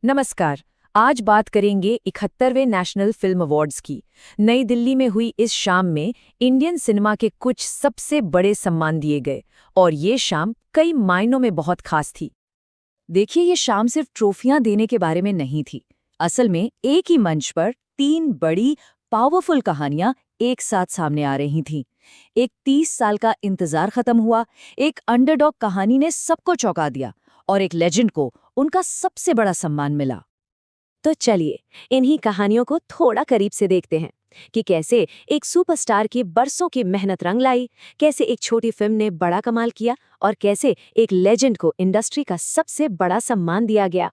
नमस्कार। आज बात करेंगे 71वें नेशनल फिल्म अवार्ड्स की। नई दिल्ली में हुई इस शाम में इंडियन सिनेमा के कुछ सबसे बड़े सम्मान दिए गए और ये शाम कई मायनों में बहुत खास थी। देखिए, ये शाम सिर्फ ट्रॉफियां देने के बारे में नहीं थी। असल में एक ही मंच पर तीन बड़ी पावरफुल कहानियां एक साथ सामने आ रही थीं। एक 30 साल का इंतजार खत्म हुआ, एक अंडरडॉग कहानी ने सबको चौंका दिया और एक लेजेंड को उनका सबसे बड़ा सम्मान मिला। तो चलिए इन्हीं कहानियों को थोड़ा करीब से देखते हैं कि कैसे एक सुपरस्टार की बरसों की मेहनत रंग लाई, कैसे एक छोटी फिल्म ने बड़ा कमाल किया और कैसे एक लेजेंड को इंडस्ट्री का सबसे बड़ा सम्मान दिया गया।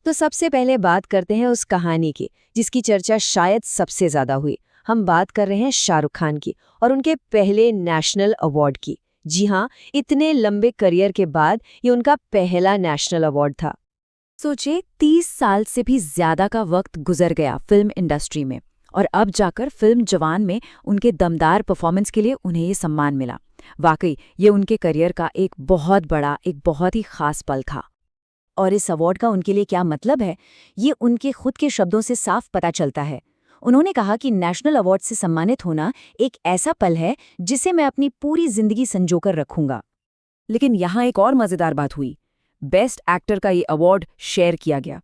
तो सबसे पहले बात करते हैं उस कहानी की जिसकी चर्चा शायद सबसे ज्यादा हुई। हम बात कर रहे हैं शाहरुख खान की और उनके पहले नेशनल अवार्ड की। जी हाँ, इतने लंबे करियर के बाद ये उनका पहला नेशनल अवार्ड था। सोचे 30 साल से भी ज्यादा का वक्त गुजर गया फिल्म इंडस्ट्री में और अब जाकर फिल्म जवान में उनके दमदार परफॉर्मेंस के लिए उन्हें ये सम्मान मिला। वाकई ये उनके करियर का एक बहुत ही खास पल था। और इस अवार्ड का उनके लिए क्या मतलब है, ये उनके खुद के शब्दों से साफ पता चलता है। उन्होंने कहा कि नेशनल अवार्ड से सम्मानित होना एक ऐसा पल है जिसे मैं अपनी पूरी जिंदगी संजोकर रखूंगा। लेकिन यहाँ एक और मजेदार बात हुई। बेस्ट एक्टर का ये अवार्ड शेयर किया गया।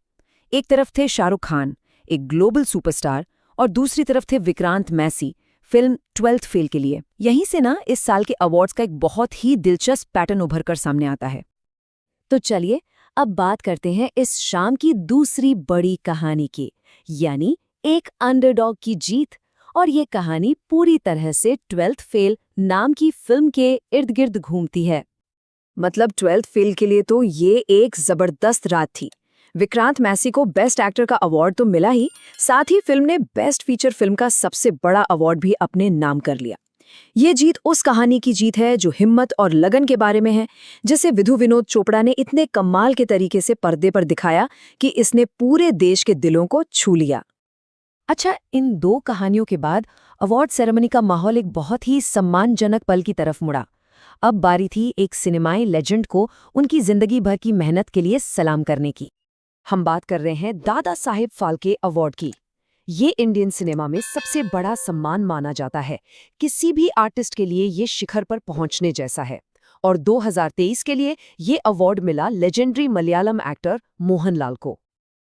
एक तरफ थे शाहरुख खान, एक ग्लोबल सुपरस्टार, और दूसरी तरफ थे Vikrant Massey film 12th fail के लिए। यहीं से ना इस साल के अवार्ड्स का एक बहुत ही दिलचस्प पैटर्न उभर कर सामने आता है। तो चलिए अब बात करते हैं इस शाम की दूसरी बड़ी कहानी की, यानी एक अंडरडॉग की जीत। और ये कहानी पूरी तरह से 12th फेल नाम की फिल्म के इर्द गिर्द घूमती है। मतलब 12th फेल के लिए तो ये एक जबरदस्त रात थी। विक्रांत मैसी को बेस्ट एक्टर का अवार्ड तो मिला ही, साथ ही फिल्म ने बेस्ट फीचर फिल्म का सबसे बड़ा अवार्ड भी अपने नाम कर लिया। ये जीत उस कहानी की जीत है जो हिम्मत और लगन के बारे में है, जिसे विधु विनोद चोपड़ा ने इतने कमाल के तरीके से पर्दे पर दिखाया कि इसने पूरे देश के दिलों को छू लिया। अच्छा, इन दो कहानियों के बाद अवार्ड सेरेमनी का माहौल एक बहुत ही सम्मानजनक पल की तरफ मुड़ा। अब बारी थी एक सिनेमाई लेजेंड को उनकी जिंदगी भर की मेहनत के लिए सलाम करने की। हम बात कर रहे हैं दादा साहेब फाल्के अवार्ड की। ये इंडियन सिनेमा में सबसे बड़ा सम्मान माना जाता है। किसी भी आर्टिस्ट के लिए ये शिखर पर पहुंचने जैसा है। और 2023 के लिए ये अवार्ड मिला लेजेंडरी मलयालम एक्टर मोहनलाल को।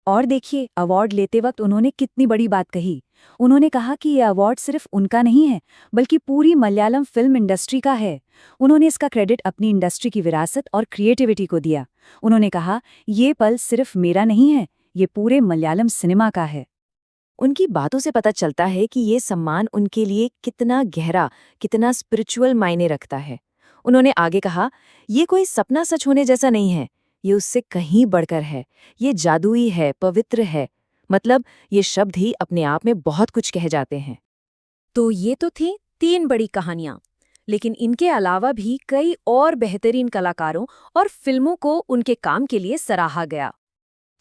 और देखिए, अवार्ड लेते वक्त उन्होंने कितनी बड़ी बात कही। उन्होंने कहा कि ये अवार्ड सिर्फ उनका नहीं है, बल्कि पूरी मलयालम फिल्म इंडस्ट्री का है। उन्होंने इसका क्रेडिट अपनी इंडस्ट्री की विरासत और क्रिएटिविटी को दिया। उन्होंने कहा, ये पल सिर्फ मेरा नहीं है, ये पूरे मलयालम सिनेमा का है। उनकी बातों से पता चलता है कि ये सम्मान उनके लिए कितना गहरा, कितना स्पिरिचुअल मायने रखता है। उन्होंने आगे कहा, ये कोई सपना सच होने जैसा नहीं है, ये उससे कहीं बढ़कर है। ये जादुई है, पवित्र है। मतलब ये शब्द ही अपने आप में बहुत कुछ कह जाते हैं। तो ये तो थी 3 बड़ी कहानियां, लेकिन इनके अलावा भी कई और बेहतरीन कलाकारों और फिल्मों को उनके काम के लिए सराहा गया।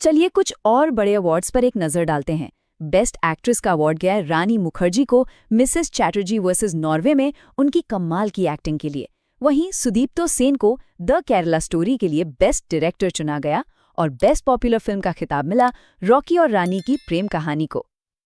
चलिए कुछ और बड़े अवार्ड्स पर एक नजर डालते हैं। बेस्ट एक्ट्रेस का अवार्ड गया रानी मुखर्जी को मिसेस चैटर्जी वर्सेस नॉर्वे में उनकी कमाल की एक्टिंग के लिए। वहीं सुदीप्तो सेन को द केरला स्टोरी के लिए बेस्ट डायरेक्टर चुना गया और बेस्ट पॉपुलर फिल्म का खिताब मिला रॉकी और रानी की प्रेम कहानी को।